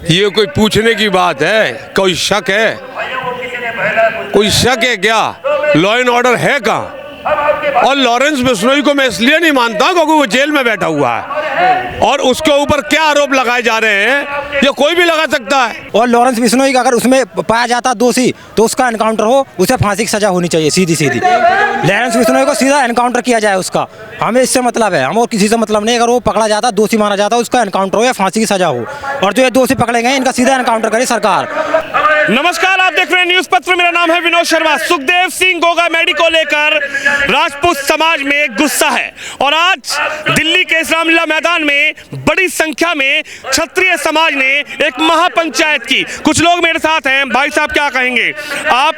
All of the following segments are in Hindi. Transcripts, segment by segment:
ये कोई पूछने की बात है? कोई शक है? कोई शक है क्या? लॉ एंड ऑर्डर है कहाँ? और लॉरेंस बिश्नोई को मैं इसलिए नहीं मानता क्योंकि वो जेल में बैठा हुआ है और उसके ऊपर क्या आरोप लगाए जा रहे हैं ये कोई भी लगा सकता है। और लॉरेंस बिश्नोई का अगर उसमें पाया जाता दोषी तो उसका एनकाउंटर हो, उसे फांसी की सजा होनी चाहिए सीधी सीधी। लॉरेंस बिश्नोई को सीधा एनकाउंटर किया जाए उसका, हमें इससे मतलब है, हम और किसी से मतलब नहीं। अगर वो पकड़ा जाता, दोषी माना जाता, उसका एनकाउंटर हो या फांसी की सजा हो, और जो ये दोषी पकड़े गए इनका सीधा एनकाउंटर करे सरकार। नमस्कार, आप देख रहे हैं न्यूज पत्र। मेरा नाम है विनोद शर्मा। सुखदेव सिंह गोगामैडी को लेकर राजपूत समाज में गुस्सा है और आज दिल्ली के इस्लामलीला मैदान में बड़ी संख्या में क्षत्रिय समाज ने एक महापंचायत की। कुछ लोग मेरे साथ हैं। भाई साहब क्या कहेंगे? आप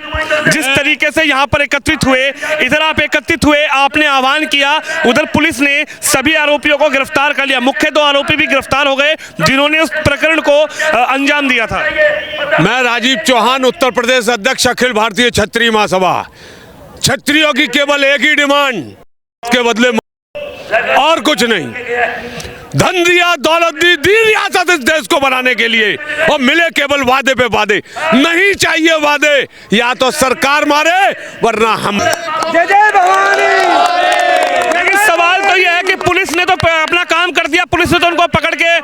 जिस तरीके से यहाँ पर एकत्रित हुए, इधर आप एकत्रित हुए, आपने आह्वान किया, उधर पुलिस ने सभी आरोपियों को गिरफ्तार कर लिया। मुख्य 2 आरोपी भी गिरफ्तार हो गए जिन्होंने उस प्रकरण को अंजाम दिया था। मैं राजीव चौहान, उत्तर प्रदेश अध्यक्ष, अखिल भारतीय क्षत्रिय महासभा। क्षत्रियों की केवल एक ही डिमांड, के बदले और कुछ नहीं। धन दिया, दौलत दी रियासत इस देश को बनाने के लिए, और मिले केवल वादे पे वादे। नहीं चाहिए वादे, या तो सरकार मारे वरना हम। जय जय भवानी। लेकिन सवाल तो यह है कि पुलिस ने तो अपना काम कर दिया। पुलिस ने तो उनको पकड़ के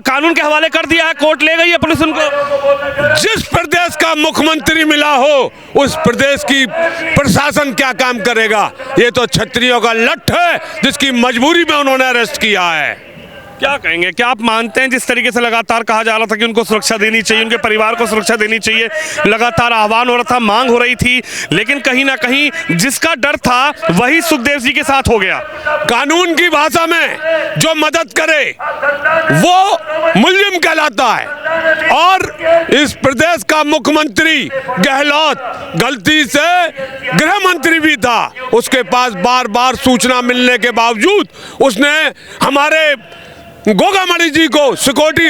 कानून के हवाले कर दिया है, कोर्ट ले गई है पुलिस उनको। जिस प्रदेश का मुख्यमंत्री मिला हो उस प्रदेश की प्रशासन क्या काम करेगा? ये तो क्षत्रियों का लठ है जिसकी मजबूरी में उन्होंने अरेस्ट किया है। क्या कहेंगे? क्या आप मानते हैं जिस तरीके से लगातार कहा जा रहा था कि उनको सुरक्षा देनी चाहिए, उनके परिवार को सुरक्षा देनी चाहिए, लगातार आह्वान हो रहा था, मांग हो रही थी, लेकिन कहीं ना कहीं जिसका डर था वही सुखदेव जी के साथ हो गया? कानून की भाषा में जो मदद करे वो मुल्जिम कहलाता है, और इस प्रदेश का मुख्यमंत्री गहलोत गलती से गृह मंत्री भी था। उसके पास बार बार सूचना मिलने के बावजूद उसने हमारे गोगामैडी जी को सिक्योरिटी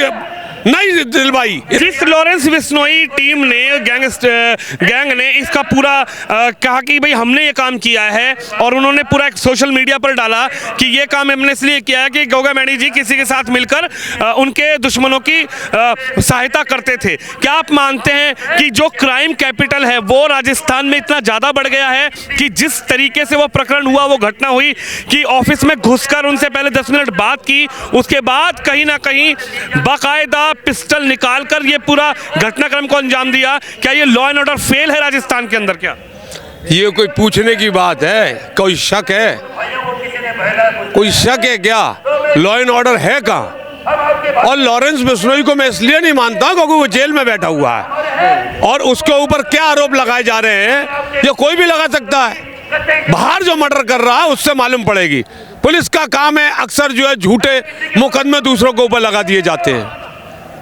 नहीं दिलवाई। जिस लॉरेंस बिश्नोई टीम ने गैंग ने इसका पूरा कहा कि भाई हमने ये काम किया है, और उन्होंने पूरा एक सोशल मीडिया पर डाला कि ये काम हमने इसलिए किया है कि गोगामैडी जी किसी के साथ मिलकर उनके दुश्मनों की सहायता करते थे। क्या आप मानते हैं कि जो क्राइम कैपिटल है वो राजस्थान में इतना ज़्यादा बढ़ गया है कि जिस तरीके से वो प्रकरण हुआ, वो घटना हुई कि ऑफिस में घुसकर उनसे पहले 10 मिनट बात की, उसके बाद कहीं ना कहीं बाकायदा पिस्टल निकालकर ये पूरा घटनाक्रम को अंजाम दिया? क्या ये लॉ एंड ऑर्डर फेल है राजस्थान के अंदर? क्या ये कोई पूछने की बात है? कोई शक है? कोई शक है क्या? लॉ एंड ऑर्डर है कहाँ? और लॉरेंस बिश्नोई को मैं इसलिए नहीं मानता क्योंकि वो जेल में बैठा हुआ है और उसके ऊपर क्या आरोप लगाए जा रहे हैं ये कोई भी लगा सकता है। बाहर जो मर्डर कर रहा है उससे मालूम पड़ेगी। पुलिस का काम है अक्सर जो है झूठे मुकदमे दूसरों के ऊपर लगा दिए जाते हैं।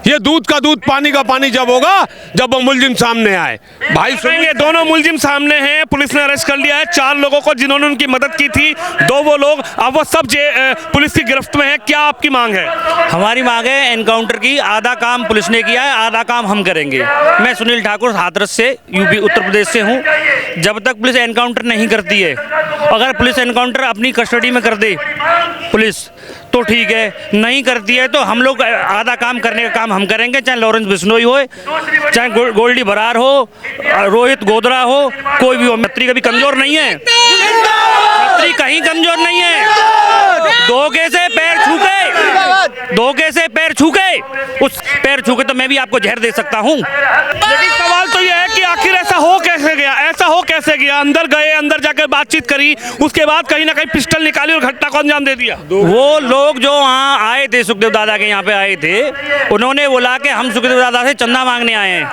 ये दूध का दूध पानी का पानी जब होगा जब वो मुलजिम सामने आए। भाई सुनेंगे, दोनों मुलजिम सामने हैं। पुलिस ने अरेस्ट कर लिया है 4 लोगों को जिन्होंने उनकी मदद की थी। 2 वो लोग अब वो सब पुलिस की गिरफ्त में है। क्या आपकी मांग है? हमारी मांग है एनकाउंटर की। आधा काम पुलिस ने किया है, आधा काम हम करेंगे। मैं सुनील ठाकुर, हाथरस से, यूपी उत्तर प्रदेश से हूँ। जब तक पुलिस एनकाउंटर नहीं करती है, अगर पुलिस एनकाउंटर अपनी कस्टडी में कर दे पुलिस तो ठीक है, नहीं करती है तो हम लोग आधा काम करने का काम हम करेंगे। चाहे लॉरेंस बिश्नोई हो, चाहे गोल्डी बरार हो, रोहित गोधरा हो, कोई भी हो। छत्री कभी कमजोर नहीं है, छत्री कहीं कमजोर नहीं है। धोखे से पैर छूके, उस पैर छूके तो मैं भी आपको जहर दे सकता हूँ। लेकिन सवाल तो यह है कि आखिर ऐसा हो कैसे गया? ऐसा हो कैसे गया? अंदर गए, अंदर जाकर बातचीत करी, उसके बाद कहीं ना कहीं पिस्टल निकाली और घटना को अंजाम दे दिया। वो लोग जो वहाँ आए थे, सुखदेव दादा के यहाँ पे आए थे, उन्होंने बोला कि हम सुखदेव दादा से चंदा मांगने आए हैं,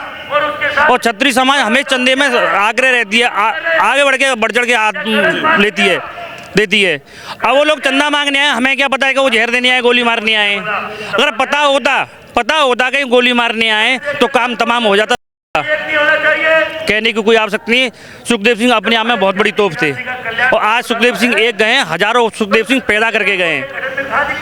और क्षत्रिय समाज हमें चंदे में आग्रह रहती है, आगे बढ़ चढ़ के हाथ लेती है, देती है। अब वो लोग चंदा मांगने आए, हमें क्या पता है कि वो जहर देने आए, गोली मारने आए। अगर पता होता कि गोली मारने आए तो काम तमाम हो जाता। कहने की कोई आवश्यकता नहीं है। सुखदेव सिंह अपने आप में बहुत बड़ी तोप थे और आज सुखदेव सिंह एक गए हैं, हजारों सुखदेव सिंह पैदा करके गए हैं।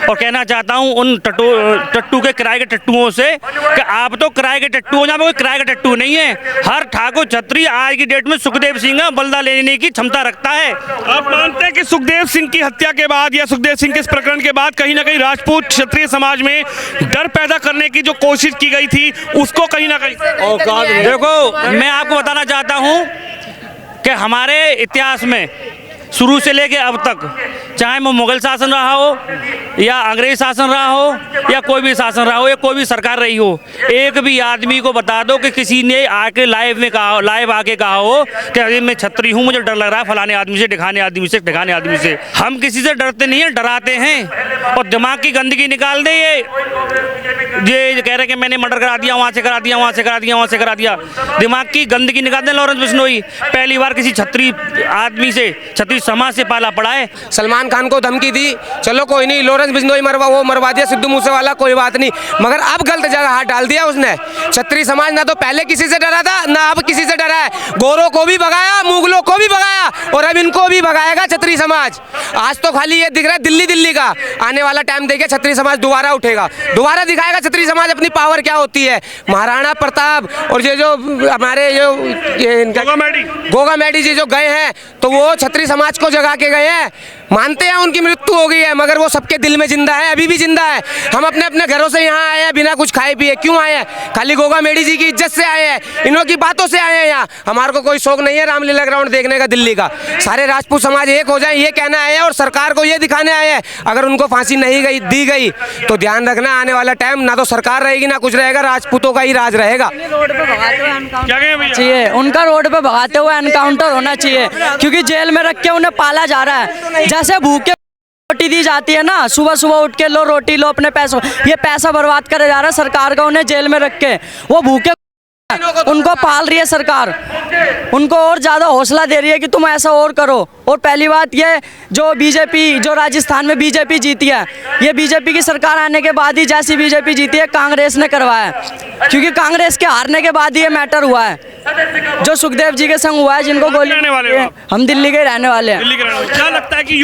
और कहना चाहता हूं उन टट्टू के किराए के टट्टुओं से कि आप तो किराए के टट्टू हो, जहाँ पे कोई किराए का टट्टू नहीं है। हर ठाकुर छत्री आज की डेट में सुखदेव सिंह का बदला लेने की क्षमता रखता है। आप मानते हैं कि सुखदेव सिंह की हत्या के बाद या सुखदेव सिंह के इस प्रकरण के बाद कहीं ना कहीं राजपूत क्षत्रिय समाज में डर पैदा करने की जो कोशिश की गई थी उसको कहीं ना कहीं देखो, मैं आपको बताना चाहता हूं कि हमारे इतिहास में शुरू से लेके अब तक, चाहे वो मुगल शासन रहा हो या अंग्रेज शासन रहा हो या कोई भी शासन रहा हो या कोई भी सरकार रही हो, एक भी आदमी को बता दो कि किसी ने आके लाइव आके कहा हो कि अरे मैं छत्री हूँ, मुझे डर लग रहा है फलाने आदमी से, ढिकाने आदमी से, ढिकाने आदमी से। हम किसी से डरते नहीं हैं, डराते हैं। और दिमाग की गंदगी निकाल दे। ये कह रहे कि मैंने मर्डर करा दिया, वहाँ से करा दिया, वहाँ से करा दिया, वहाँ से करा दिया। दिमाग की गंदगी निकाल दें। लॉरेंस बिश्नोई पहली बार किसी छत्री आदमी से, छत्री समाज से पाला पड़ा है। सलमान खान को धमकी दी, चलो कोई नहीं, लॉरेंस बिश्नोई मरवा दिया, सिद्धू मूसेवाला कोई बात नहीं, मगर अब गलत जगह हाथ डाल दिया उसने। क्षत्रिय समाज ना तो पहले किसी से डरा था, ना अब किसी से डरा है। गोरों को भी भगाया, मुगलों को भी भगाया और अब इनको भी भगाएगा क्षत्रिय समाज। आज तो खाली ये दिख रहा है दिल्ली का, आने वाला टाइम देखिए क्षत्रिय समाज दोबारा उठेगा, दोबारा दिखाएगा क्षत्रिय समाज अपनी पावर क्या होती है। महाराणा प्रताप और ये जो हमारे गोगा मेडी जी जो गए हैं, तो वो क्षत्रिय समाज को जगा के गए हैं। मानते हैं उनकी मृत्यु हो गई है, मगर वो सबके दिल में जिंदा है, अभी भी जिंदा है। हम अपने अपने घरों से यहाँ आए हैं बिना कुछ खाए पिए। क्यों आए हैं? खाली गोगा मेडी जी की इज्जत से आए हैं, इन्हों की बातों से आए हैं यहाँ। हमारे को कोई शौक नहीं है रामलीला ग्राउंड देखने का दिल्ली का। सारे राजपूत समाज एक हो जाए ये कहना आए हैं और सरकार को ये दिखाने आए हैं। अगर उनको फांसी नहीं दी गई तो ध्यान रखना, आने वाला टाइम ना तो सरकार रहेगी ना कुछ रहेगा, राजपूतों का ही राज रहेगा। चाहिए उनका रोड पे भगाते हुए एनकाउंटर होना चाहिए, क्योंकि जेल में रख के उन्हें पाला जा रहा है। जैसे भूखे रोटी दी जाती है ना, सुबह सुबह उठ के लो रोटी लो अपने पैसों, ये पैसा बर्बाद करे जा रहा है सरकार का उन्हें जेल में रख के। वो भूखे उनको पाल रही है सरकार, उनको और ज़्यादा हौसला दे रही है कि तुम ऐसा और करो। और पहली बात ये जो बीजेपी, जो राजस्थान में बीजेपी जीती है, ये बीजेपी की सरकार आने के बाद ही जैसी बीजेपी जीती है कांग्रेस ने करवाया, क्योंकि कांग्रेस के हारने के बाद ये मैटर हुआ है जो सुखदेव जी के संग हुआ है, जिनको गोली रहने वाले हो? हम दिल्ली के रहने वाले हैं। क्या लगता है कि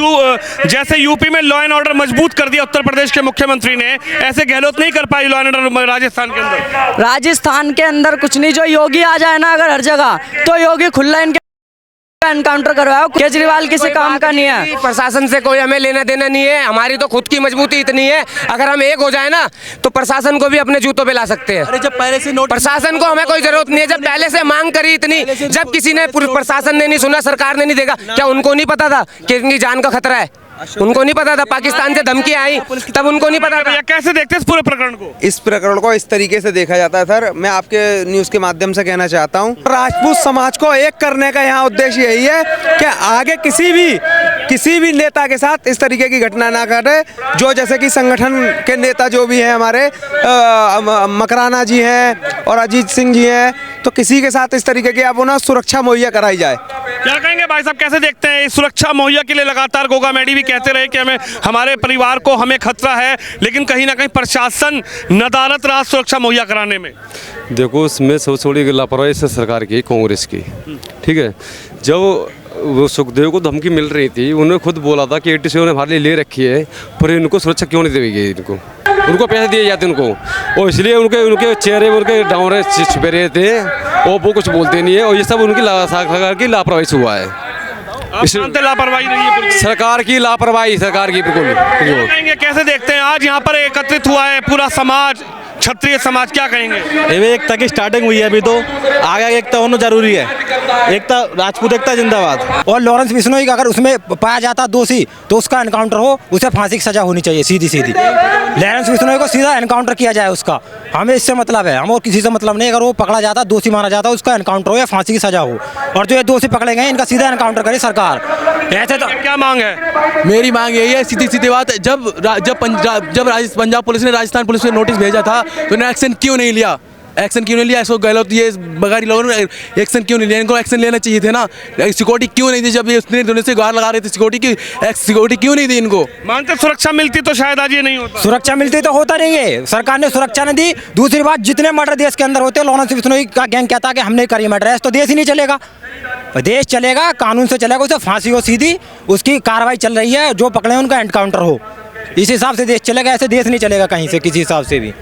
जैसे यूपी में लॉ एंड ऑर्डर मजबूत कर दिया उत्तर प्रदेश के मुख्यमंत्री ने, ऐसे गहलोत नहीं कर पाई लॉ एंड ऑर्डर राजस्थान के अंदर? राजस्थान के अंदर कुछ नहीं, जो योगी आ जाए ना अगर हर जगह, तो योगी खुला इनके एनकाउंटर करवाओ। केजरीवाल किसी काम का नहीं है। प्रशासन से कोई हमें लेना देना नहीं है, हमारी तो खुद की मजबूती इतनी है, अगर हम एक हो जाए ना तो प्रशासन को भी अपने जूतों पे ला सकते हैं। जब पहले से प्रशासन को हमें कोई जरूरत नहीं है, जब पहले से मांग करी इतनी, जब किसी ने प्रशासन ने नहीं सुना, सरकार ने नहीं देखा, क्या उनको नहीं पता था कि इनकी जान का खतरा है? उनको नहीं पता था पाकिस्तान से धमकी आई, तब उनको नहीं पता था। कैसे देखते हैं इस पूरे प्रकरण को? इस प्रकरण को इस तरीके से देखा जाता है सर, मैं आपके न्यूज़ के माध्यम से कहना चाहता हूं, राजपूत समाज को एक करने का यहाँ उद्देश्य यही है कि आगे किसी भी नेता के साथ इस तरीके की घटना ना घटे। जो जैसे कि संगठन के नेता जो भी हैं हमारे मकराना जी हैं और अजीत सिंह जी हैं, तो किसी के साथ इस तरीके की आप ना सुरक्षा मुहैया कराई जाए। क्या कहेंगे भाई साहब, कैसे देखते हैं इस सुरक्षा मुहैया के लिए? लगातार गोगा मेडी भी कहते रहे कि हमारे परिवार को हमें खतरा है, लेकिन कहीं ना कहीं प्रशासन नदारत रहा सुरक्षा मुहैया कराने में। देखो, उसमें सबसे बड़ी लापरवाही से सरकार की, कांग्रेस की, ठीक है। जब वो सुखदेव को धमकी मिल रही थी, उन्होंने खुद बोला था कि 87 ने हमारे लिए ले रखी है, पर इनको सुरक्षा क्यों नहीं देगी? उनको पैसे दिए जाते उनको, और इसलिए उनके चेहरे में उनके डाउरे छिपे रहे थे और वो कुछ बोलते नहीं है, और ये सब उनकी सरकार की लापरवाही से हुआ है। लापरवाही रही है सरकार की लापरवाही, सरकार की बिल्कुल। कैसे देखते हैं आज यहाँ पर एकत्रित हुआ है पूरा समाज, क्षत्रिय समाज, क्या कहेंगे? एकता की स्टार्टिंग हुई है, अभी तो आगे एकता होना जरूरी है। एकता, राजपूत एकता जिंदाबाद। और लॉरेंस बिश्नोई का अगर उसमें पाया जाता दोषी तो उसका एनकाउंटर हो, उसे फांसी की सजा होनी चाहिए सीधी। लॉरेंस बिश्नोई को सीधा एनकाउंटर किया जाए उसका, हमें इससे मतलब है, हम और किसी से मतलब नहीं। अगर वो पकड़ा जाता, दोषी माना जाता, उसका एनकाउंटर हो या फांसी की सजा हो, और जो ये दोषी पकड़े गए इनका सीधा एनकाउंटर करे सरकार। ऐसे तो क्या मांग है? मेरी मांग यही है, सीधी बात, जब पंजाब पुलिस ने राजस्थान पुलिस ने नोटिस भेजा था तो इन्होंने एक्शन क्यों नहीं लिया? एक्शन क्यों नहीं लिया, इसको गलत ये बगारी लोगों ने एक्शन क्यों नहीं लिया, इनको एक्शन लेना चाहिए थे ना। सिक्योरिटी क्यों नहीं दी, जब ये उतने दिनों से गुहार लगा रहे थे सिक्योरिटी क्यों नहीं दी इनको। मानते सुरक्षा मिलती तो शायद आज ये नहीं होता। सुरक्षा मिलती तो होता नहीं है, सरकार ने सुरक्षा नहीं दी। दूसरी बात, जितने मर्डर देश के अंदर होते हैं, लॉरेंस बिश्नोई का गैंग कहता है कि हमने करी मर्डर, ऐसा तो देश ही नहीं चलेगा। देश चलेगा कानून से चलेगा, उसे फांसी हो सीधी, उसकी कार्रवाई चल रही है, जो पकड़े उनका एनकाउंटर हो, इस हिसाब से देश चलेगा। ऐसे देश नहीं चलेगा कहीं से किसी हिसाब से भी।